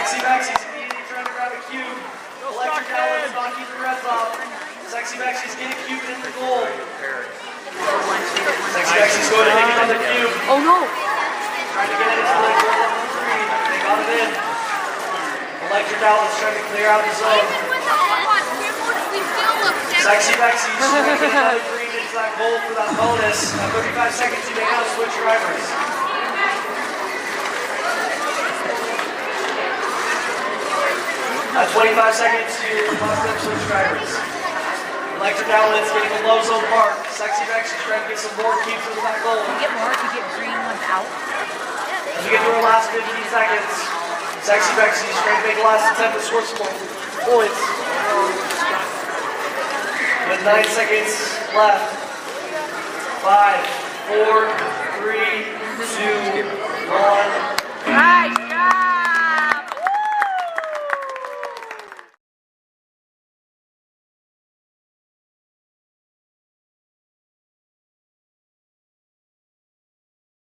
Sexy Bexy's immediately trying to grab a cube. Electric Outlet's not keeping the reds off. Sexy Bexy's getting cube in the goal. Sexy Bexy's going to hit another cube. Oh no! Trying to get it into the goal number 3. They got it in. Electric Outlet's trying to clear out the zone. Sexy Bexy's trying to get another green into that goal for that bonus. At 35 seconds, you may now switch drivers. At 25 seconds, you must have switch drivers. Electric Outlet's getting a low zone mark. Sexy Bexy's trying to get some more keeps into that goal. You get more if you get green ones out. As we get to our last 15 seconds, Sexy Bexy's trying to make a last attempt to score some more points. With 9 seconds left. 5, 4, 3,